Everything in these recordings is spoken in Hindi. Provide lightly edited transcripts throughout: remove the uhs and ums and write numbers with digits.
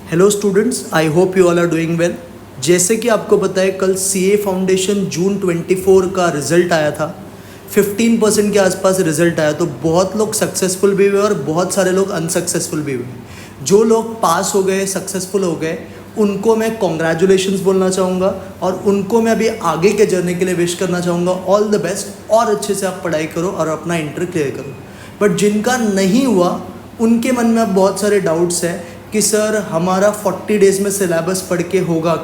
Hello students, I hope you all are doing well. जैसे कि आपको पता है, कल सीए फाउंडेशन जून 24 का रिजल्ट आया था। 15% के आसपास रिजल्ट आया, तो बहुत लोग सक्सेसफुल भी हुए और बहुत सारे लोग अनसक्सेसफुल भी हुए। जो लोग पास हो गए, सक्सेसफुल हो गए, उनको मैं कॉन्ग्रेचुलेशंस बोलना चाहूँगा और उनको मैं अभी आगे के जर्नी के लिए विश करना चाहूँगा ऑल द बेस्ट। और अच्छे से आप पढ़ाई करो और अपना इंटर क्लियर करो। बट जिनका नहीं हुआ, उनके मन में अब बहुत सारे डाउट्स हैं कि सर हमारा 40 डेज़ में सिलेबस पढ़ के होगा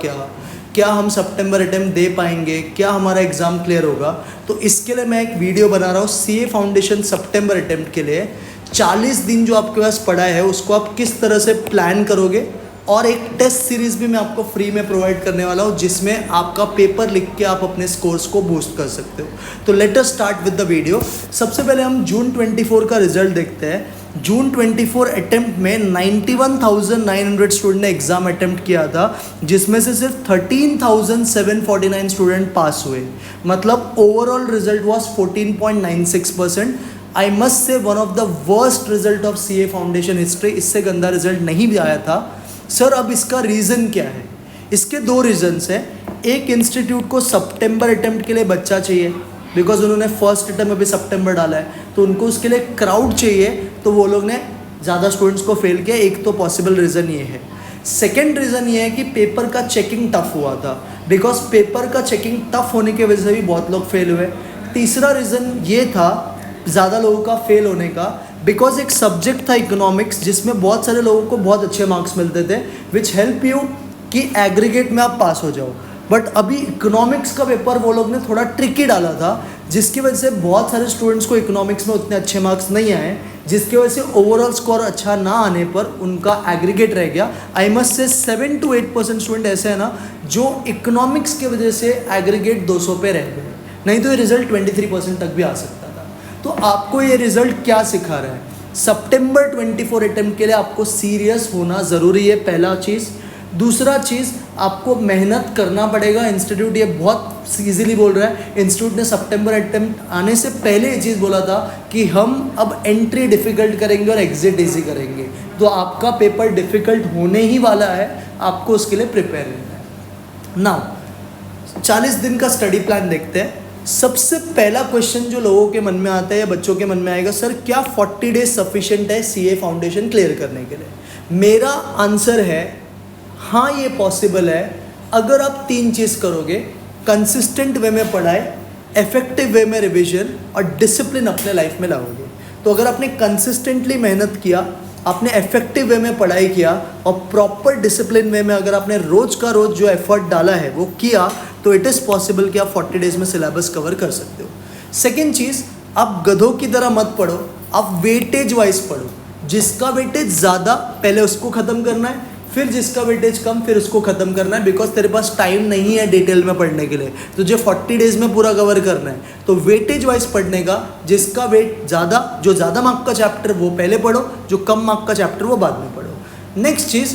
क्या हम सितंबर अटेम्प्ट दे पाएंगे, क्या हमारा एग्ज़ाम क्लियर होगा। तो इसके लिए मैं एक वीडियो बना रहा हूँ सीए फाउंडेशन सितंबर अटेम्प्ट के लिए। 40 दिन जो आपके पास पड़ा है उसको आप किस तरह से प्लान करोगे, और एक टेस्ट सीरीज़ भी मैं आपको फ्री में प्रोवाइड करने वाला हूँ जिसमें आपका पेपर लिख के आप अपने स्कोर्स को बूस्ट कर सकते हो। तो let us start with the video. सबसे पहले हम जून 24 का रिजल्ट देखते हैं। जून 24 अटेम्प्ट में 91,900 स्टूडेंट ने एग्ज़ाम अटेम्प्ट किया था, जिसमें से सिर्फ 13,749 स्टूडेंट पास हुए। मतलब overall result was 14.96%। I must say one of the worst result of CA foundation history. इससे गंदा रिजल्ट नहीं भी आया था। सर अब इसका रीज़न क्या है? इसके दो रीजन्स हैं। एक, इंस्टीट्यूट को सितंबर अटेम्प्ट के लिए बच्चा चाहिए, बिकॉज उन्होंने फर्स्ट अटेम्प्ट अभी सितंबर डाला है, तो उनको उसके लिए क्राउड चाहिए, तो वो लोग ने ज़्यादा स्टूडेंट्स को फेल किया। एक तो पॉसिबल रीज़न ये है। सेकेंड रीज़न ये है कि पेपर का चेकिंग टफ हुआ था, बिकॉज पेपर का चेकिंग टफ होने की वजह से भी बहुत लोग फेल हुए। तीसरा रीज़न ये था ज़्यादा लोगों का फेल होने का, बिकॉज एक सब्जेक्ट था इकोनॉमिक्स जिसमें बहुत सारे लोगों को बहुत अच्छे मार्क्स मिलते थे, विच हेल्प यू कि एग्रीगेट में आप पास हो जाओ। बट अभी इकोनॉमिक्स का पेपर वो लोग ने थोड़ा ट्रिकी डाला था, जिसकी वजह से बहुत सारे स्टूडेंट्स को इकोनॉमिक्स में उतने अच्छे मार्क्स नहीं आए, जिसकी वजह से ओवरऑल स्कोर अच्छा ना आने पर उनका एग्रीगेट रह गया। I must say 7 to 8% student ऐसे हैं ना जो इकोनॉमिक्स की वजह से एग्रीगेट 200 पे रह गए, नहीं तो ये रिजल्ट 23% तक भी आ सकता था। तो आपको ये रिजल्ट क्या सिखा रहा है? सितंबर 24 अटेम्प्ट के लिए आपको सीरियस होना ज़रूरी है, पहला चीज़। दूसरा चीज़, आपको मेहनत करना पड़ेगा। इंस्टीट्यूट ये बहुत ईजीली बोल रहा है। इंस्टीट्यूट ने सितंबर अटेम्प्ट आने से पहले ये चीज़ बोला था कि हम अब एंट्री डिफ़िकल्ट करेंगे और एग्जिट ईजी करेंगे। तो आपका पेपर डिफ़िकल्ट होने ही वाला है, आपको उसके लिए प्रिपेयर रहना है। नाउ 40 दिन का स्टडी प्लान देखते हैं। सबसे पहला क्वेश्चन जो लोगों के मन में आता है या बच्चों के मन में आएगा, सर क्या 40 डेज सफिशिएंट है सीए फाउंडेशन क्लियर करने के लिए? मेरा आंसर है हाँ, ये पॉसिबल है अगर आप 3 चीज़ करोगे। कंसिस्टेंट वे में पढ़ाई, इफेक्टिव वे में रिवीजन और डिसिप्लिन अपने लाइफ में लाओगे। तो अगर आपने कंसिस्टेंटली मेहनत किया, आपने इफेक्टिव वे में पढ़ाई किया और प्रॉपर डिसिप्लिन वे में अगर आपने रोज़ का रोज़ जो एफर्ट डाला है वो किया, तो इट इज़ पॉसिबल कि आप 40 डेज़ में सिलेबस कवर कर सकते हो। सेकेंड चीज़, आप गधों की तरह मत पढ़ो, आप वेटेज वाइज पढ़ो। जिसका वेटेज ज़्यादा पहले उसको ख़त्म करना है, फिर जिसका वेटेज कम फिर उसको ख़त्म करना है, बिकॉज तेरे पास टाइम नहीं है डिटेल में पढ़ने के लिए। तुझे 40 डेज़ में पूरा कवर करना है, तो वेटेज वाइज पढ़ने का। जिसका वेट ज़्यादा, जो ज़्यादा मार्क का चैप्टर वो पहले पढ़ो, जो कम मार्क का चैप्टर वो बाद में पढ़ो। नेक्स्ट चीज़,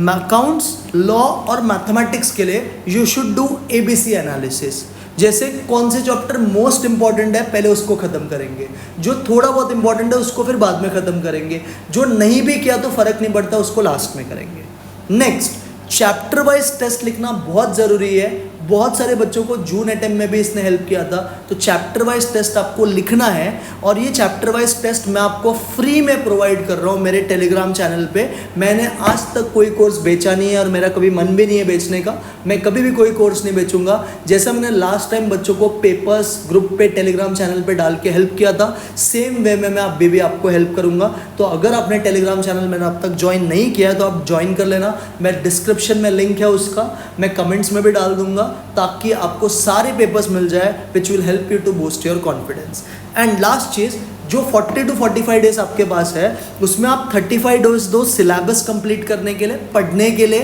अकाउंट्स, लॉ और मैथमेटिक्स के लिए you should do ABC analysis. जैसे कौन से चैप्टर मोस्ट इंपॉर्टेंट है पहले उसको ख़त्म करेंगे, जो थोड़ा बहुत इंपॉर्टेंट है उसको फिर बाद में ख़त्म करेंगे, जो नहीं भी किया तो फ़र्क नहीं पड़ता उसको लास्ट में करेंगे। नेक्स्ट, चैप्टर वाइज टेस्ट लिखना बहुत ज़रूरी है। बहुत सारे बच्चों को जून अटेम्प्ट में भी इसने हेल्प किया था। तो चैप्टर वाइज टेस्ट आपको लिखना है, और ये चैप्टर वाइज टेस्ट मैं आपको फ्री में प्रोवाइड कर रहा हूँ मेरे टेलीग्राम चैनल पे। मैंने आज तक कोई कोर्स बेचा नहीं है और मेरा कभी मन भी नहीं है बेचने का। मैं कभी भी कोई कोर्स नहीं बेचूंगा। जैसा मैंने लास्ट टाइम बच्चों को पेपर्स ग्रुप पे टेलीग्राम चैनल पे डाल के हेल्प किया था, सेम वे में मैं अभी भी आपको हेल्प करूँगा। तो अगर आपने टेलीग्राम चैनल मैंने अब तक ज्वाइन नहीं किया है तो आप ज्वाइन कर लेना। मैं डिस्क्रिप्शन में लिंक है उसका, मैं कमेंट्स में भी डाल दूंगा, ताकि आपको सारे पेपर्स मिल जाए, which will help you to boost your confidence. And last चीज़, जो 40 to 45 डेज आपके पास है उसमें आप 35 डेज दो सिलेबस कंप्लीट करने के लिए, पढ़ने के लिए,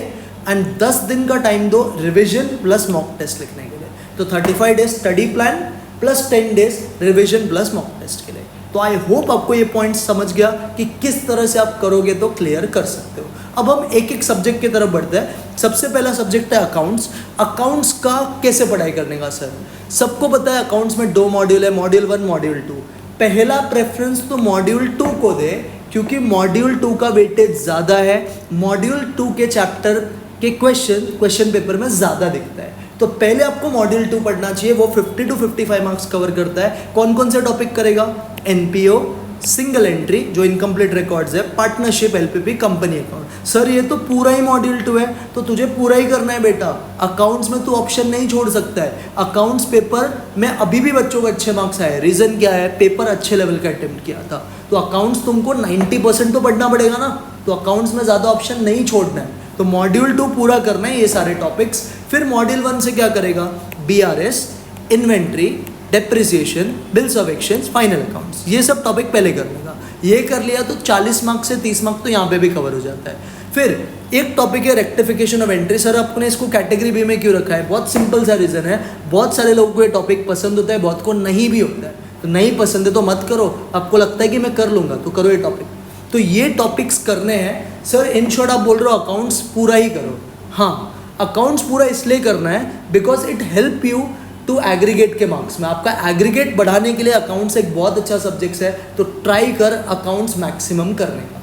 एंड 10 दिन का टाइम दो रिविजन प्लस मॉक टेस्ट लिखने के लिए। तो 35 days study plan plus 10 days revision plus mock test के लिए। तो आई होप आपको ये पॉइंट समझ गया कि किस तरह से आप करोगे तो क्लियर कर सकते हो। अब हम एक एक सब्जेक्ट की तरफ बढ़ते हैं। सबसे पहला सब्जेक्ट है अकाउंट्स। अकाउंट्स का कैसे पढ़ाई करने का सर? सबको पता है अकाउंट्स में 2 मॉड्यूल है, मॉड्यूल 1 मॉड्यूल 2। पहला प्रेफरेंस तो मॉड्यूल 2 को दे, क्योंकि मॉड्यूल 2 का वेटेज ज़्यादा है, मॉड्यूल 2 के चैप्टर के क्वेश्चन पेपर में ज़्यादा दिखता है। तो पहले आपको मॉड्यूल 2 पढ़ना चाहिए, वो 50 to 55 मार्क्स कवर करता है। कौन कौन से टॉपिक करेगा? एनपीओ, सिंगल एंट्री जो इनकम्प्लीट रिकॉर्ड्स है, partnership, LPP, company account. Sir ये तो पूरा ही मॉड्यूल 2 है, तो तुझे पूरा ही करना है बेटा। अकाउंट्स में तू ऑप्शन नहीं छोड़ सकता है। अकाउंट्स पेपर में अभी भी बच्चों को अच्छे मार्क्स आए, रीज़न क्या है? पेपर अच्छे लेवल का अटेम्प्ट किया था। तो अकाउंट्स तुमको 90% तो पढ़ना पड़ेगा ना, तो अकाउंट्स में ज़्यादा ऑप्शन नहीं छोड़ना है। तो मॉड्यूल 2 पूरा करना है ये सारे टॉपिक्स। फिर मॉड्यूल 1 से क्या करेगा? BRS, inventory, depreciation, bills of exchange, final accounts, ये सब टॉपिक पहले कर लेगा। ये कर लिया तो 40 मार्क्स से 30 मार्क्स तो यहाँ पे भी कवर हो जाता है। फिर एक टॉपिक है रेक्टिफिकेशन ऑफ एंट्री। सर आपने इसको कैटेगरी बी में क्यों रखा है? बहुत सिंपल सा रीज़न है, बहुत सारे लोगों को ये टॉपिक पसंद होता है, बहुत को नहीं भी होता है। तो नहीं पसंद है तो मत करो, आपको लगता है कि मैं कर लूँगा तो करो ये टॉपिक। तो ये टॉपिक्स करने हैं। सर इन शॉर्ट आप बोल रहे हो अकाउंट्स पूरा ही करो। हाँ, अकाउंट्स पूरा इसलिए करना है because it help you to aggregate के मार्क्स में। आपका एग्रीगेट बढ़ाने के लिए अकाउंट्स एक बहुत अच्छा सब्जेक्ट है, तो ट्राई कर अकाउंट्स मैक्सिमम करने का।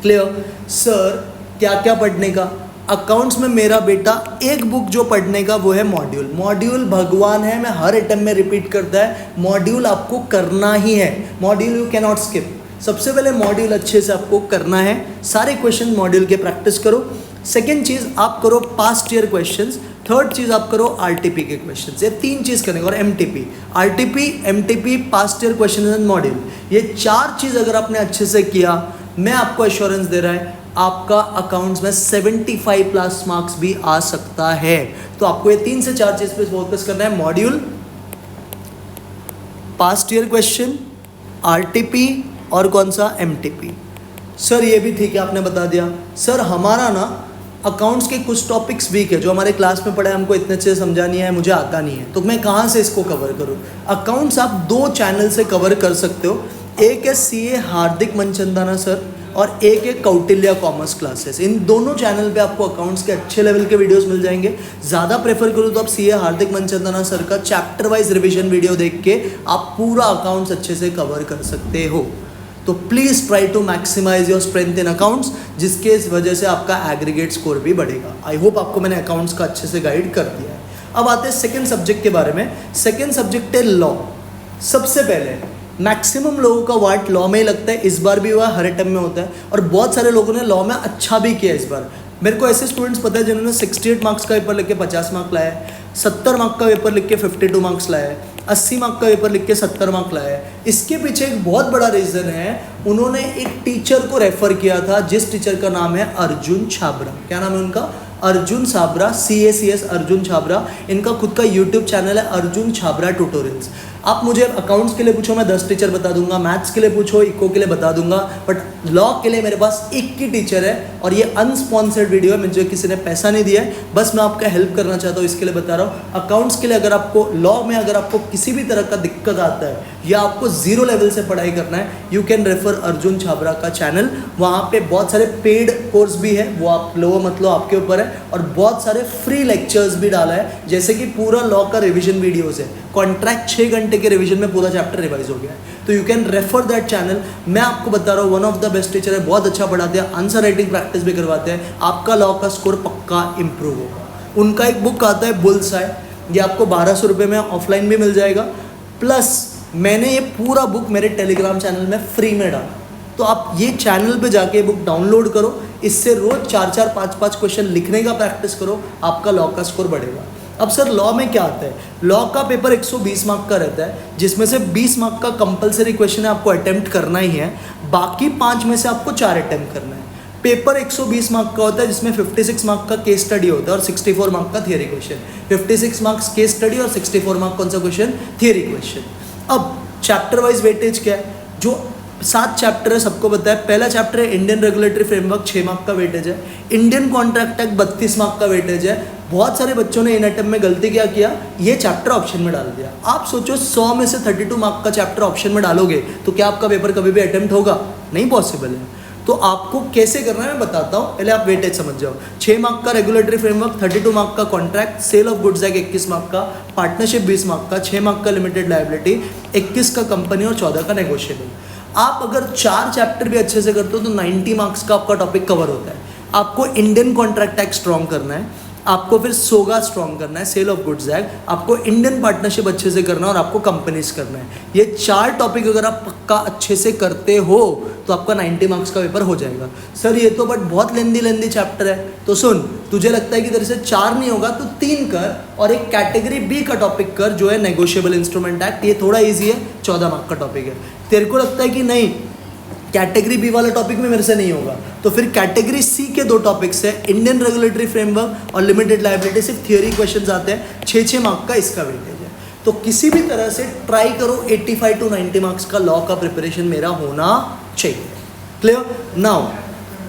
क्लियर? सर क्या क्या पढ़ने का? अकाउंट्स में मेरा बेटा एक बुक जो पढ़ने का वो है मॉड्यूल। मॉड्यूल भगवान है, मैं हर अटेम्प्ट में रिपीट करता है, मॉड्यूल आपको करना ही है। Module you can not skip. सबसे पहले मॉड्यूल अच्छे से आपको करना है, सारे क्वेश्चन मॉड्यूल के प्रैक्टिस करो। सेकेंड चीज़ आप करो पास्ट ईयर क्वेश्चंस। थर्ड चीज़ आप करो आरटीपी के क्वेश्चंस। ये 3 चीज़ करने का। और MTP, RTP, MTP, past year question and module, ये 4 चीज़ अगर आपने अच्छे से किया, मैं आपको एश्योरेंस दे रहा है आपका अकाउंट्स में 75 प्लस मार्क्स भी आ सकता है। तो आपको ये 3 से 4 चीज़ पे फोकस करना है, module, past year question, RTP और कौन सा? एमटीपी। सर ये भी ठीक है, आपने बता दिया। सर हमारा ना अकाउंट्स के कुछ टॉपिक्स वीक है, जो हमारे क्लास में पढ़े हमको इतने अच्छे से समझा नहीं है, मुझे आता नहीं है, तो मैं कहाँ से इसको कवर करूँ? अकाउंट्स आप 2 चैनल से कवर कर सकते हो। एक है सीए हार्दिक मनचंदाना सर और एक है कौटिल्य कॉमर्स क्लासेस। इन दोनों चैनल पे आपको अकाउंट्स के अच्छे लेवल के वीडियोस मिल जाएंगे। ज़्यादा प्रेफर करूँ तो आप सीए हार्दिक मनचंदाना सर का चैप्टर वाइज रिवीजन वीडियो देख के आप पूरा अकाउंट्स अच्छे से कवर कर सकते हो। तो please try to maximize your strength in accounts, जिसके वजह से आपका एग्रीगेट स्कोर भी बढ़ेगा। आई होप आपको मैंने अकाउंट्स का अच्छे से गाइड कर दिया है। अब आते हैं सेकंड सब्जेक्ट के बारे में। सेकंड सब्जेक्ट है लॉ। सबसे पहले मैक्सिमम लोगों का वार्ड लॉ में ही लगता है, इस बार भी हुआ, हर अटेम्प्ट में होता है, और बहुत सारे लोगों ने लॉ में अच्छा भी किया इस बार। मेरे को ऐसे स्टूडेंट्स पता है जिन्होंने 68 मार्क्स का पेपर लिख के 50 मार्क लाया है, 70 मार्क का पेपर लिख के 52 मार्क्स लाया है, 80 मार्क का पेपर लिख के 70 मार्क लाया है। इसके पीछे एक बहुत बड़ा रीज़न है, उन्होंने एक टीचर को रेफर किया था, जिस टीचर का नाम है अर्जुन छाबरा। क्या नाम है उनका? अर्जुन छाबरा, CACS अर्जुन छाबरा। इनका खुद का यूट्यूब चैनल है अर्जुन छाबरा ट्यूटोरियल्स। आप मुझे अकाउंट्स के लिए पूछो, मैं 10 टीचर बता दूंगा, मैथ्स के लिए पूछो, इको के लिए बता दूंगा, बट लॉ के लिए मेरे पास एक ही टीचर है, और ये अनस्पॉन्सर्ड वीडियो है, मुझे किसी ने पैसा नहीं दिया है, बस मैं आपका हेल्प करना चाहता हूँ, इसके लिए बता रहा हूँ। अकाउंट्स के लिए अगर आपको लॉ में अगर आपको किसी भी तरह का दिक्कत आता है या आपको 0 लेवल से पढ़ाई करना है, you can refer Arjun Chhabra का चैनल। वहाँ पे बहुत सारे पेड कोर्स भी है, वो आप लो मतलब आपके ऊपर है, और बहुत सारे फ्री लेक्चर्स भी डाला है, जैसे कि पूरा लॉ का रिविजन वीडियोस है। कॉन्ट्रैक्ट 6 घंटे के रिवीजन में पूरा चैप्टर रिवाइज हो गया है, तो you can refer that channel. मैं आपको बता रहा हूँ, one of the best teacher है, बहुत अच्छा पढ़ाते हैं, आंसर राइटिंग प्रैक्टिस भी करवाते हैं, आपका लॉ का स्कोर पक्का इंप्रूव होगा। उनका एक बुक आता है बुल्सआई, ये आपको 1200 रुपये में ऑफलाइन भी मिल जाएगा, प्लस मैंने ये पूरा बुक मेरे टेलीग्राम चैनल में फ्री में डाला, तो आप ये चैनल पे जाके बुक डाउनलोड करो, इससे रोज 4-4, 5-5 क्वेश्चन लिखने का प्रैक्टिस करो, आपका लॉ का स्कोर बढ़ेगा। अब सर लॉ में क्या आता है? लॉ का पेपर 120 मार्क का रहता है, जिसमें से 20 मार्क का कंपलसरी क्वेश्चन है, आपको अटेम्प्ट करना ही है, बाकी 5 में से आपको 4 अटेम्प्ट करना है। पेपर 120 मार्क का होता है, जिसमें 56 मार्क का केस स्टडी होता है और 64 मार्क का theory question. 56 marks case study और 64 मार्क कौन सा क्वेश्चन? Theory question. अब चैप्टर वाइज वेटेज क्या है? जो 7 चैप्टर है, सबको पता है। पहला चैप्टर है इंडियन रेगुलेटरी फ्रेमवर्क, 6 मार्क का वेटेज है। इंडियन कॉन्ट्रैक्ट एक्ट 32 मार्क का वेटेज है। बहुत सारे बच्चों ने इन अटेम्प्ट में गलती क्या किया, ये चैप्टर ऑप्शन में डाल दिया। आप सोचो 100 में से 32 मार्क का चैप्टर ऑप्शन में डालोगे तो क्या आपका पेपर कभी भी अटेम्प्ट होगा? नहीं पॉसिबल है। तो आपको कैसे करना है मैं बताता हूँ, पहले आप वेटेज समझ जाओ। 6 मार्क का रेगुलेटरी फ्रेमवर्क, 32 मार्क का contract, sale of goods act 21 mark का, पार्टनरशिप 20 मार्क का, 6 मार्क का लिमिटेड लायबिलिटी, 21 का कंपनी और 14 का नेगोशिएबल। आप अगर 4 चैप्टर भी अच्छे से करते हो तो 90 मार्क्स का आपका टॉपिक कवर होता है। आपको इंडियन कॉन्ट्रैक्ट एक्ट स्ट्रॉन्ग करना है, आपको फिर सोगा स्ट्रॉन्ग करना है, सेल ऑफ गुड्स एक्ट, आपको इंडियन पार्टनरशिप अच्छे से करना है और आपको कंपनीज करना है। ये 4 टॉपिक अगर आप पक्का अच्छे से करते हो तो आपका 90 मार्क्स का पेपर हो जाएगा। सर ये तो बट बहुत लेंदी चैप्टर है। तो सुन, तुझे लगता है कि तेरे से 4 नहीं होगा तो 3 कर और एक कैटेगरी बी का टॉपिक कर जो है नेगोशिएबल इंस्ट्रूमेंट एक्ट। ये थोड़ा ईजी है, 14 मार्क का टॉपिक है। तेरे को लगता है कि नहीं कैटेगरी बी वाला टॉपिक में मेरे से नहीं होगा, तो फिर कैटेगरी सी के 2 टॉपिक्स है, इंडियन रेगुलेटरी फ्रेमवर्क और लिमिटेड लायबिलिटी। सिर्फ थियोरी क्वेश्चंस आते हैं, 6-6 मार्क का इसका वेटेज है। तो किसी भी तरह से ट्राई करो 85 to 90 मार्क्स का लॉ का प्रिपरेशन मेरा होना चाहिए। क्लियर? नाउ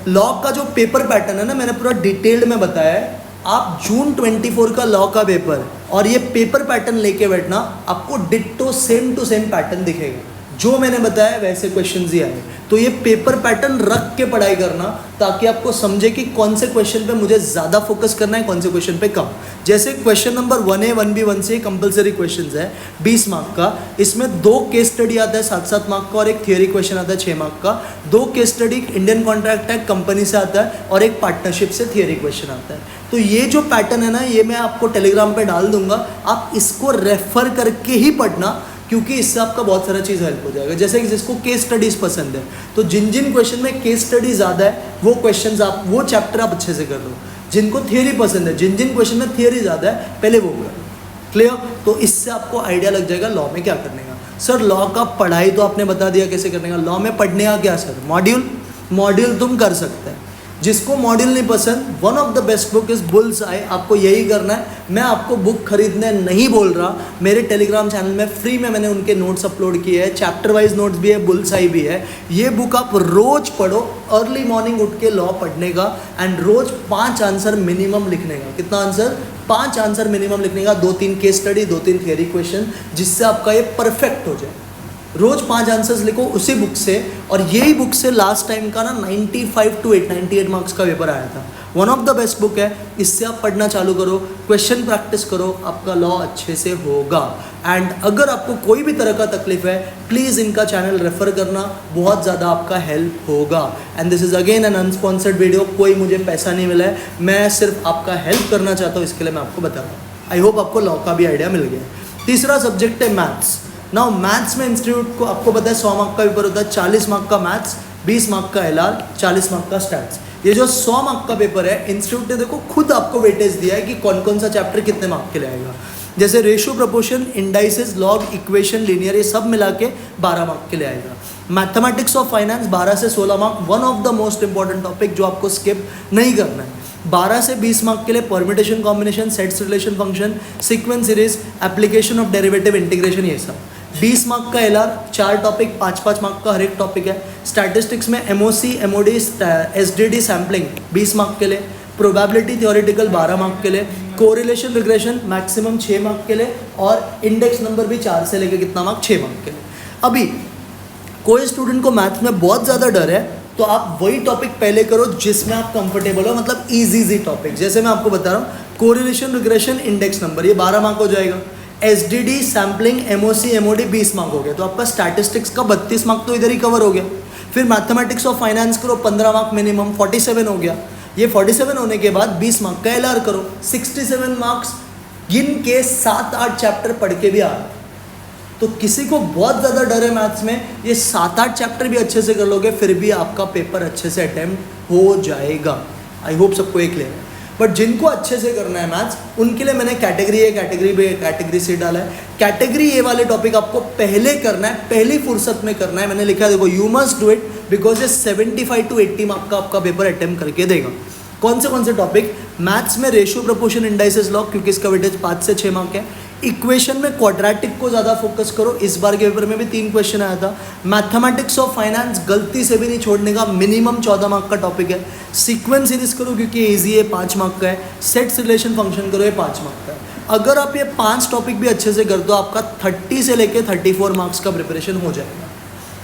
लॉ का जो पेपर पैटर्न है ना, मैंने पूरा डिटेल्ड में बताया है। आप जून 24 का लॉ का पेपर और ये पेपर पैटर्न लेके बैठना, आपको ditto same to same pattern दिखेगा। जो मैंने बताया वैसे क्वेश्चंस ही आए। तो ये पेपर पैटर्न रख के पढ़ाई करना ताकि आपको समझे कि कौन से क्वेश्चन पे मुझे ज़्यादा फोकस करना है, कौन से क्वेश्चन पे कम। जैसे question number 1A 1B 1C compulsory questions है 20 मार्क का। इसमें 2 केस स्टडी आता है 7-7 मार्क का और एक थियोरी क्वेश्चन आता है 6 मार्क का। 2 case study Indian contract act company से आता है और एक पार्टनरशिप से थियोरी क्वेश्चन आता है। तो ये जो पैटर्न है ना, ये मैं आपको टेलीग्राम पे डाल दूंगा, आप इसको रेफर करके ही पढ़ना क्योंकि इससे आपका बहुत सारा चीज़ हेल्प हो जाएगा। जैसे कि जिसको केस स्टडीज़ पसंद है तो जिन जिन क्वेश्चन में केस स्टडी ज़्यादा है वो क्वेश्चंस आप वो चैप्टर आप अच्छे से कर लो। जिनको थियोरी पसंद है, जिन जिन क्वेश्चन में थियोरी ज़्यादा है पहले वो करो। क्लियर? तो इससे आपको आइडिया लग जाएगा लॉ में क्या करने का। सर लॉ का पढ़ाई तो आपने बता दिया कैसे करने का, लॉ में पढ़ने का क्या सर? मॉड्यूल तुम कर सकते हैं। जिसको मॉड्यूल नहीं पसंद, one of the best book is bulls आई। आपको यही करना है। मैं आपको बुक खरीदने नहीं बोल रहा, मेरे टेलीग्राम चैनल में फ्री में मैंने उनके नोट्स अपलोड किए हैं, चैप्टर वाइज नोट्स भी है, बुल्स आई भी है। ये बुक आप रोज पढ़ो, अर्ली मॉर्निंग उठ के लॉ पढ़ने का एंड रोज 5 आंसर मिनिमम लिखने का। कितना आंसर? 5 आंसर मिनिमम लिखने का, 2-3 केस स्टडी, 2-3 थियरी क्वेश्चन, जिससे आपका ये परफेक्ट हो जाए। रोज 5 आंसर्स लिखो उसी बुक से। और यही बुक से लास्ट टाइम का ना 95 to 98 मार्क्स का पेपर आया था। One of the best book है, इससे आप पढ़ना चालू करो, क्वेश्चन प्रैक्टिस करो, आपका लॉ अच्छे से होगा। एंड अगर आपको कोई भी तरह का तकलीफ है प्लीज़ इनका चैनल रेफर करना, बहुत ज़्यादा आपका हेल्प होगा। And this is again an unsponsored video, कोई मुझे पैसा नहीं मिला है, मैं सिर्फ आपका हेल्प करना चाहता हूँ, इसके लिए मैं आपको बता रहा हूँ। आई होप आपको लॉ का भी आइडिया मिल गया। तीसरा सब्जेक्ट है मैथ्स। नाउ मैथ्स में इंस्टीट्यूट को आपको पता है 100 मार्क का पेपर होता है, 40 मार्क का मैथ्स, 20 मार्क का LR, 40 मार्क का स्टैट्स। ये जो 100 मार्क का पेपर है, इंस्टीट्यूट ने देखो खुद आपको वेटेज दिया है कि कौन कौन सा चैप्टर कितने मार्क के लिए आएगा। जैसे ratio, proportion, indices, log, equation, linear, ये सब मिला के 12 मार्क के लिए आएगा। मैथमेटिक्स ऑफ फाइनेंस 12 से 16 mark, one of the most important topic जो आपको स्किप नहीं करना है। 12 से 20 मार्क के लिए permutation, combination, sets, relation, function, sequence, series, application of derivative, integration, ये सब। 20 मार्क का LR, 4 टॉपिक, 5-5 मार्क का हर एक टॉपिक है। स्टैटिस्टिक्स में MOC, MOD, SDD, sampling 20 mark के लिए। प्रोबेबिलिटी थियोरेटिकल 12 मार्क के लिए। कोरिलेशन, रिग्रेशन मैक्सिमम 6 मार्क के लिए। और इंडेक्स नंबर भी 4 से लेकर कितना मार्क? 6 मार्क के लिए। अभी कोई स्टूडेंट को मैथ्स में बहुत ज़्यादा डर है तो आप वही टॉपिक पहले करो जिसमें आप कंफर्टेबल हो, मतलब इजी टॉपिक। जैसे मैं आपको बता रहा हूँ कोरिलेशन, रिग्रेशन, इंडेक्स नंबर, ये 12 मार्क हो जाएगा। SDD, sampling, MOC, MOD 20 mark हो गया, तो आपका स्टैटिस्टिक्स का 32 मार्क तो इधर ही कवर हो गया। फिर मैथमेटिक्स ऑफ फाइनेंस करो 15 मार्क मिनिमम, 47 हो गया। ये 47 होने के बाद 20 मार्क का LR करो, 67 मार्क्स गिन के 7-8 चैप्टर पढ़ के भी आ रहा। तो किसी को बहुत ज़्यादा डर है मैथ्स में, ये 7-8 चैप्टर भी अच्छे से कर लोगे फिर भी आपका पेपर अच्छे से अटेम्प्ट हो जाएगा। आई होप सबको एक क्लियर है। बट जिनको अच्छे से करना है मैथ्स, उनके लिए मैंने category A, category B, category C डाला है। कैटेगरी A वाले टॉपिक आपको पहले करना है, पहली फुर्सत में करना है। मैंने लिखा है देखो, you must do it because ये 75 to 80 मार्क का आपका पेपर अटेम्प्ट करके देगा। कौन से टॉपिक? मैथ्स में रेशियो, प्रोपोर्शन, इंडाइसेस, लॉग, क्योंकि इसका वेटेज 5 से 6 मार्क है। इक्वेशन में क्वाड्रेटिक को ज़्यादा फोकस करो, इस बार के पेपर में भी 3 क्वेश्चन आया था। मैथमेटिक्स ऑफ फाइनेंस गलती से भी नहीं छोड़ने का, मिनिमम 14 मार्क का टॉपिक है। सीक्वेंस सीरीज करो क्योंकि ईजी है, 5 मार्क का है। सेट्स, रिलेशन, फंक्शन करो, ये 5 मार्क का है। अगर आप ये 5 टॉपिक भी अच्छे से कर दो, आपका 30 से लेके 34 मार्क्स का प्रिपरेशन हो जाएगा।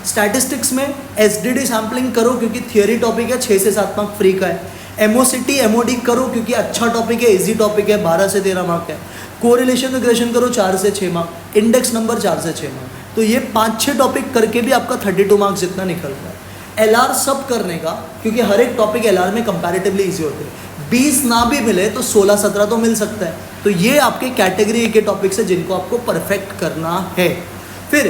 स्टैटिस्टिक्स में SDD सैम्पलिंग करो क्योंकि थियोरी टॉपिक है, 6 से 7 मार्क फ्री का है। MOCT, MOD करो क्योंकि अच्छा टॉपिक है, इजी टॉपिक है, 12 से 13 मार्क है। कोरिलेशन, रिग्रेशन करो 4 से 6 मार्क। इंडेक्स नंबर 4 से 6 मार्क। तो ये 5-6 टॉपिक करके भी आपका 32 मार्क्स जितना निकल रहा है। एलआर सब करने का, क्योंकि हर एक टॉपिक एलआर में कंपैरेटिवली ईजी होते हैं, 20 ना भी मिले तो 16-17 तो मिल सकता है। तो ये आपके कैटेगरी के टॉपिक्स है जिनको आपको परफेक्ट करना है। फिर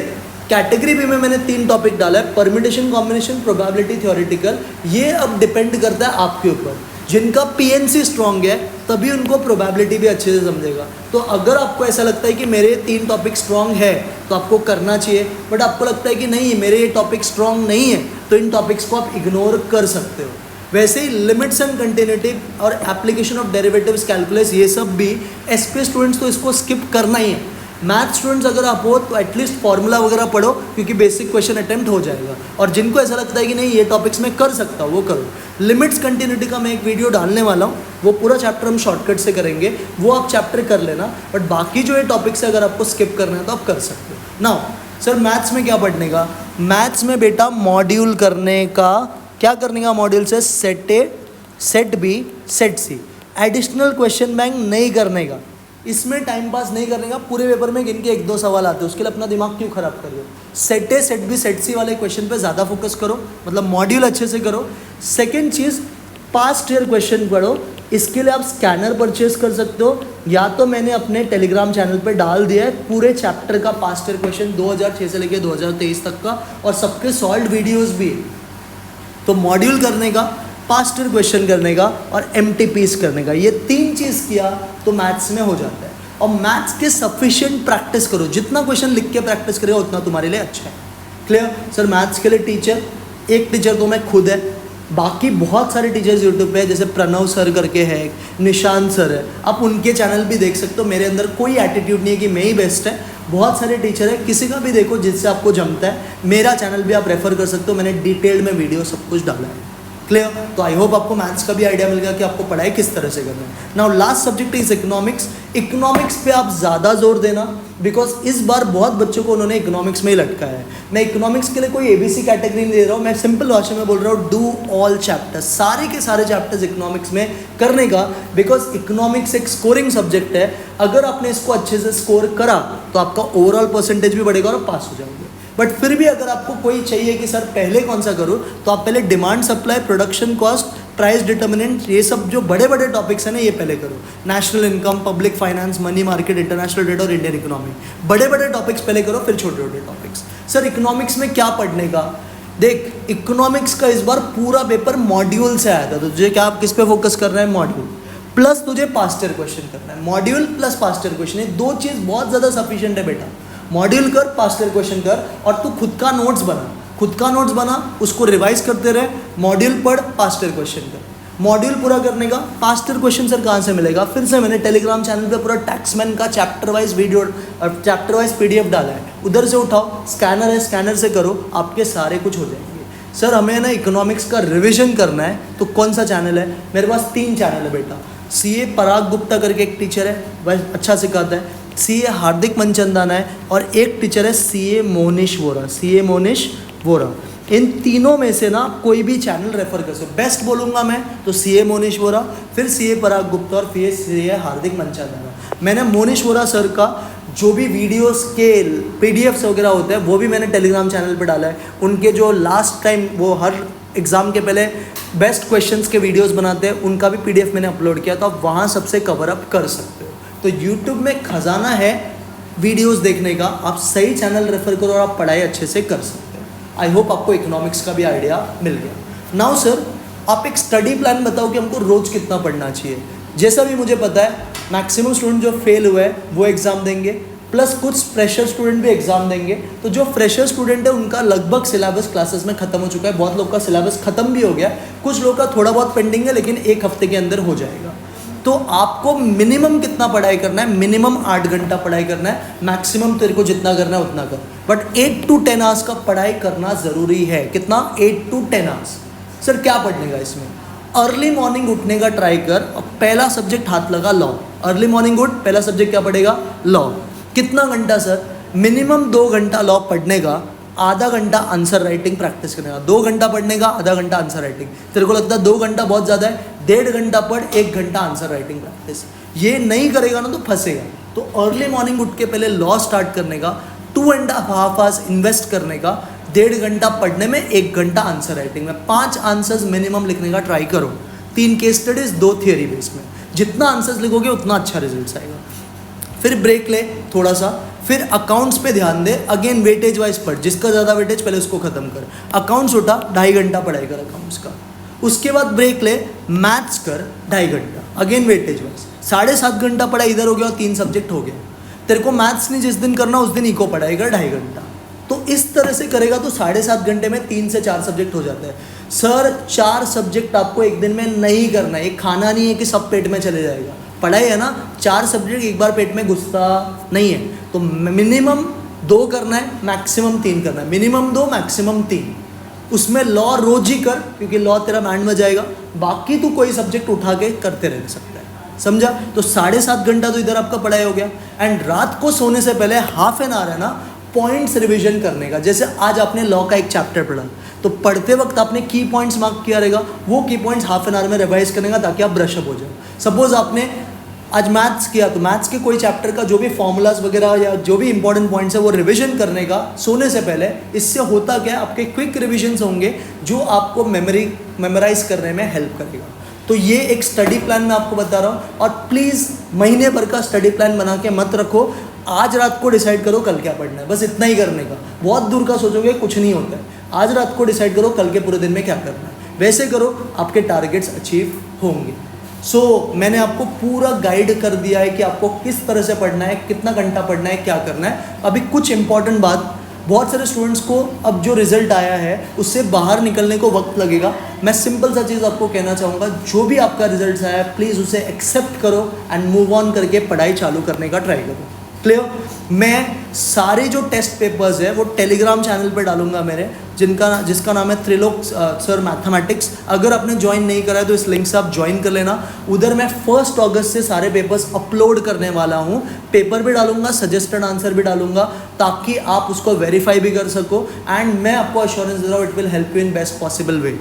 कैटेगरी बी में मैंने 3 टॉपिक डाला है, परम्यूटेशन, कॉम्बिनेशन, प्रोबेबिलिटी, थ्योरेटिकल। ये अब डिपेंड करता है आपके ऊपर। जिनका पीएनसी स्ट्रॉन्ग है तभी उनको प्रोबेबिलिटी भी अच्छे से समझेगा। तो अगर आपको ऐसा लगता है कि मेरे 3 टॉपिक स्ट्रॉन्ग है तो आपको करना चाहिए, बट आपको लगता है कि नहीं मेरे ये टॉपिक स्ट्रॉन्ग नहीं है तो इन टॉपिक्स को आप इग्नोर कर सकते हो। वैसे ही लिमिट्स एंड कंटिन्यूटी और एप्लीकेशन ऑफ डेरिवेटिव्स, कैलकुलस, ये सब भी एसपी स्टूडेंट्स तो इसको स्किप करना ही है। मैथ स्टूडेंट्स अगर आप हो तो एटलीस्ट फॉर्मूला वगैरह पढ़ो, क्योंकि बेसिक क्वेश्चन अटेम्प्ट हो जाएगा। और जिनको ऐसा लगता है कि नहीं ये टॉपिक्स मैं कर सकता हूँ वो करो। लिमिट्स कंटिन्यूटी का मैं एक वीडियो डालने वाला हूँ, वो पूरा चैप्टर हम शॉर्टकट से करेंगे, वो आप चैप्टर कर लेना। बट बाकी जो ये टॉपिक्स है अगर आपको स्किप करना है तो आप कर सकते हो। नाउ सर मैथ्स में क्या पढ़ने का? मैथ्स में बेटा मॉड्यूल करने का, क्या करने का मॉड्यूल से? Set A, set B, set C. Additional question bank नहीं करने का, इसमें टाइम पास नहीं करने का। पूरे पेपर में गिन के 1-2 सवाल आते हैं, उसके लिए अपना दिमाग क्यों खराब कर रहे हो? Set A, set B, set C वाले क्वेश्चन पे ज़्यादा फोकस करो, मतलब मॉड्यूल अच्छे से करो। सेकेंड चीज़, पास्ट ईयर क्वेश्चन पढ़ो। इसके लिए आप स्कैनर परचेज कर सकते हो, या तो मैंने अपने टेलीग्राम चैनल पे डाल दिया है पूरे चैप्टर का पास्ट ईयर क्वेश्चन 2006 से लेकर 2023 तक का, और सबके सॉल्व वीडियोस भी है। तो मॉड्यूल करने का, पास्ट ईयर क्वेश्चन करने का और एमटीपीस करने का, ये 3 चीज़ किया तो मैथ्स में हो जाता है। और मैथ्स के सफिशिएंट प्रैक्टिस करो, जितना क्वेश्चन लिख के प्रैक्टिस करेगा उतना तुम्हारे लिए अच्छा है। क्लियर? सर मैथ्स के लिए टीचर, एक टीचर तो मैं खुद है, बाकी बहुत सारे टीचर्स यूट्यूब पे है, जैसे प्रणव सर करके है, निशांत सर है, आप उनके चैनल भी देख सकते हो। मेरे अंदर कोई एटीट्यूड नहीं है कि मैं ही बेस्ट है, बहुत सारे टीचर है, किसी का भी देखो जिससे आपको जमता है। मेरा चैनल भी आप रेफर कर सकते हो, मैंने डिटेल्ड में वीडियो सब कुछ डाला है। क्लियर? तो आई होप आपको मैथ्स का भी आइडिया मिल गया कि आपको पढ़ाई किस तरह से करना है। Now last subject is economics. Economics पे आप ज़्यादा जोर देना, बिकॉज इस बार बहुत बच्चों को उन्होंने इकोनॉमिक्स में ही लटकाया है। मैं इकोनॉमिक्स के लिए कोई एबीसी कैटेगरी नहीं दे रहा हूँ, मैं सिंपल भाषा में बोल रहा हूँ, डू ऑल चैप्टर्स, सारे के सारे चैप्टर्स इकोनॉमिक्स में करने का, बिकॉज इकोनॉमिक्स एक स्कोरिंग सब्जेक्ट है। अगर आपने इसको अच्छे से स्कोर करा तो आपका ओवरऑल परसेंटेज भी बढ़ेगा और पास हो जाओगे। बट फिर भी अगर आपको कोई चाहिए कि सर पहले कौन सा करूँ, तो आप पहले demand supply, production cost, price determinant, ये सब जो बड़े बड़े टॉपिक्स हैं ना ये पहले करो। National income, public finance, money market, international debt और इंडियन इकोनॉमी, बड़े बड़े टॉपिक्स पहले करो, फिर छोटे छोटे टॉपिक्स। सर इकोनॉमिक्स में क्या पढ़ने का? देख इकोनॉमिक्स का इस बार पूरा पेपर मॉड्यूल से आया था, तो तुझे क्या किस पे फोकस करना है? मॉड्यूल प्लस तुझे पास्ट ईयर क्वेश्चन करना है। Module plus past year question, ये 2 चीज़ बहुत ज़्यादा सफिशिएंट है बेटा। मॉड्यूल कर, पास्ट ईयर क्वेश्चन कर, और तू खुद का नोट्स बना, खुद का नोट्स बना, उसको रिवाइज करते रहे। मॉड्यूल पढ़, पास्ट ईयर क्वेश्चन कर। मॉड्यूल पूरा करने का, पास्ट ईयर क्वेश्चन सर कहाँ से मिलेगा? फिर से मैंने टेलीग्राम चैनल पे पूरा टैक्समैन का chapter wise video, chapter wise PDF डाला है, उधर से उठाओ। स्कैनर है, स्कैनर से करो, आपके सारे कुछ हो जाएंगे। सर हमें ना इकोनॉमिक्स का रिविजन करना है, तो कौन सा चैनल है? मेरे पास 3 चैनल है बेटा। सीए पराग गुप्ता करके एक टीचर है, वह अच्छा सिखाता है। सीए हार्दिक मनचंदाना है, और एक टीचर है सीए मोनिश वोरा, सीए मोनिश वोरा। इन तीनों में से ना कोई भी चैनल रेफर कर सकते हो। बेस्ट बोलूँगा मैं तो सीए मोनिश वोरा, फिर सीए पराग गुप्ता और फिर सीए हार्दिक मनचंदाना। मैंने मोनिश वोरा सर का जो भी वीडियोस के पीडीएफ्स वगैरह होते हैं वो भी मैंने टेलीग्राम चैनल पे डाला है। उनके जो लास्ट टाइम वो हर एग्ज़ाम के पहले बेस्ट क्वेश्चंस के वीडियोस बनाते हैं, उनका भी पीडीएफ मैंने अपलोड किया, तो आप वहाँ सबसे कवर अप कर सकते हो। तो यूट्यूब में खजाना है वीडियोस देखने का, आप सही चैनल रेफर करो और आप पढ़ाई अच्छे से कर सकते हो। आई होप आपको इकोनॉमिक्स का भी आइडिया मिल गया। नाउ सर आप एक स्टडी प्लान बताओ कि हमको रोज़ कितना पढ़ना चाहिए। जैसा भी मुझे पता है मैक्सिमम स्टूडेंट जो फेल हुए हैं वो एग्ज़ाम देंगे, प्लस कुछ फ्रेशर स्टूडेंट भी एग्ज़ाम देंगे। तो जो फ्रेशर स्टूडेंट है उनका लगभग सिलेबस क्लासेस में ख़त्म हो चुका है, बहुत लोग का सिलेबस ख़त्म भी हो गया, कुछ लोग का थोड़ा बहुत पेंडिंग है, लेकिन 1 हफ्ते के अंदर हो जाएगा। तो आपको मिनिमम कितना पढ़ाई करना है? मिनिमम 8 घंटा पढ़ाई करना है, मैक्सिमम तेरे को जितना करना है उतना कर, बट 8 to 10 आवर्स का पढ़ाई करना ज़रूरी है। कितना? 8 to 10 आवर्स। सर क्या पढ़ने का इसमें? अर्ली मॉर्निंग उठने का ट्राई कर, और पहला सब्जेक्ट हाथ लगा लॉ। अर्ली मॉर्निंग उठ, पहला सब्जेक्ट क्या पढ़ेगा? लॉ। कितना घंटा सर? मिनिमम 2 घंटा लॉ पढ़ने का, आधा घंटा आंसर राइटिंग प्रैक्टिस करने का। 2 घंटा पढ़ने का, आधा घंटा आंसर राइटिंग। तेरे को लगता है 2 घंटा बहुत ज़्यादा है, 1.5 घंटा पढ़, 1 घंटा आंसर राइटिंग प्रैक्टिस। ये नहीं करेगा ना तो फंसेगा। तो अर्ली मॉर्निंग उठ के पहले लॉ स्टार्ट करने का, 2.5 आवर्स इन्वेस्ट करने का, 1.5 घंटा पढ़ने में, 1 घंटा आंसर राइटिंग में, 5 आंसर्स मिनिमम लिखने का ट्राई करो, 3 केस स्टडीज, 2 थियोरी बेस में। जितना आंसर्स लिखोगे उतना अच्छा रिजल्ट आएगा। फिर ब्रेक ले थोड़ा सा, फिर अकाउंट्स पे ध्यान दे, अगेन वेटेज वाइज पढ़, जिसका ज़्यादा वेटेज पहले उसको खत्म कर। अकाउंट्स उठा, 2.5 घंटा पढ़ाई कर अकाउंट्स का। उसके बाद ब्रेक ले, मैथ्स कर 2.5 घंटा, अगेन वेटेज वाइज। 7.5 घंटा पढ़ाई इधर हो गया और 3 सब्जेक्ट हो गया। तेरे को मैथ्स नहीं जिस दिन करना उस दिन इको पढ़ाई कर 2.5 घंटा। तो इस तरह से करेगा तो 7.5 घंटे में 3 से 4 सब्जेक्ट हो जाते हैं। सर 4 सब्जेक्ट आपको एक दिन में नहीं करना है, ये खाना नहीं है कि सब पेट में चले जाएगा। पढ़ाई है ना, 4 सब्जेक्ट एक बार पेट में घुसता नहीं है, तो मिनिमम 2 करना है, मैक्सिमम 3 करना है। Minimum 2, maximum 3। उसमें लॉ रोज ही कर, क्योंकि लॉ तेरा माइंड में जाएगा। बाकी तू कोई सब्जेक्ट उठा के करते रह सकता है, समझा? तो 7.5 घंटा तो इधर आपका पढ़ाई हो गया। एंड रात को सोने से पहले हाफ एन आवर है ना पॉइंट्स रिविजन करने का। जैसे आज आपने लॉ का एक चैप्टर पढ़ा, तो पढ़ते वक्त आपने की पॉइंट्स मार्क किया रहेगा, वो की पॉइंट्स हाफ एन आवर में रिवाइज करने का, ताकि आप ब्रश अप हो जाओ। सपोज आपने आज मैथ्स किया, तो मैथ्स के कोई चैप्टर का जो भी फॉर्मूलाज वगैरह या जो भी इंपॉर्टेंट पॉइंट्स है वो रिवीजन करने का सोने से पहले। इससे होता क्या है, आपके क्विक रिविजन्स होंगे जो आपको मेमोराइज करने में हेल्प करेगा। तो ये एक स्टडी प्लान मैं आपको बता रहा हूँ। और प्लीज़ महीने भर का स्टडी प्लान बना के मत रखो। आज रात को डिसाइड करो कल क्या पढ़ना है, बस इतना ही करने का। बहुत दूर का सोचोगे कुछ नहीं होता है। आज रात को डिसाइड करो कल के पूरे दिन में क्या करना है, वैसे करो, आपके टारगेट्स अचीव होंगे। मैंने आपको पूरा गाइड कर दिया है कि आपको किस तरह से पढ़ना है, कितना घंटा पढ़ना है, क्या करना है। अभी कुछ इंपॉर्टेंट बात, बहुत सारे स्टूडेंट्स को अब जो रिजल्ट आया है उससे बाहर निकलने को वक्त लगेगा। मैं सिंपल सा चीज़ आपको कहना चाहूँगा, जो भी आपका रिजल्ट आया है प्लीज़ उसे एक्सेप्ट करो एंड मूव ऑन करके पढ़ाई चालू करने का ट्राई करो। क्लियर? मैं सारे जो टेस्ट पेपर्स है वो टेलीग्राम चैनल पे डालूंगा मेरे, जिसका नाम है त्रिलोक सर मैथमेटिक्स। अगर आपने ज्वाइन नहीं करा है तो इस लिंक से आप ज्वाइन कर लेना। उधर मैं 1 अगस्त से सारे पेपर्स अपलोड करने वाला हूँ। पेपर भी डालूंगा, सजेस्टेड आंसर भी डालूंगा, ताकि आप उसको वेरीफाई भी कर सको। एंड मैं आपको अश्योरेंस दे रहा हूँ, it will help you in best possible way.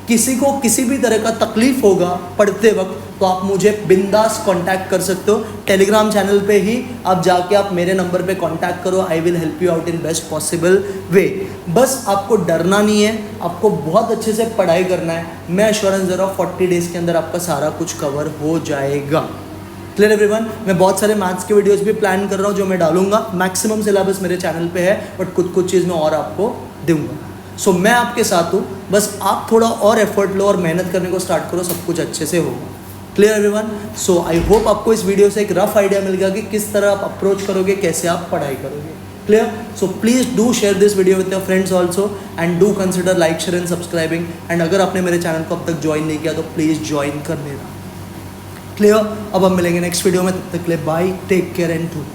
किसी को किसी भी तरह का तकलीफ होगा पढ़ते वक्त तो आप मुझे बिंदास कांटेक्ट कर सकते हो। टेलीग्राम चैनल पे ही आप जाके आप मेरे नंबर पे कांटेक्ट करो, I will help you out in best possible way. बस आपको डरना नहीं है, आपको बहुत अच्छे से पढ़ाई करना है। मैं एश्योरेंस दे रहा हूँ 40 डेज़ के अंदर आपका सारा कुछ कवर हो जाएगा। Clear everyone? मैं बहुत सारे मैथ्स के वीडियोज़ भी प्लान कर रहा हूँ जो मैं डालूंगा। मैक्सिमम सिलेबस मेरे चैनल पर है, बट कुछ चीज़ मैं और आपको दूंगा। मैं आपके साथ हूँ, बस आप थोड़ा और एफर्ट लो और मेहनत करने को स्टार्ट करो, सब कुछ अच्छे से होगा। Clear everyone? आई होप आपको इस वीडियो से एक रफ आइडिया मिल गया कि किस तरह आप अप्रोच करोगे, कैसे आप पढ़ाई करोगे। Clear? Please do share this video with your friends also and do consider like, share and subscribing. And अगर आपने मेरे चैनल को अब तक ज्वाइन नहीं किया तो प्लीज़ ज्वाइन कर लेना। क्लियर? अब हम मिलेंगे नेक्स्ट वीडियो में, तब तक के लिए bye, take care and to.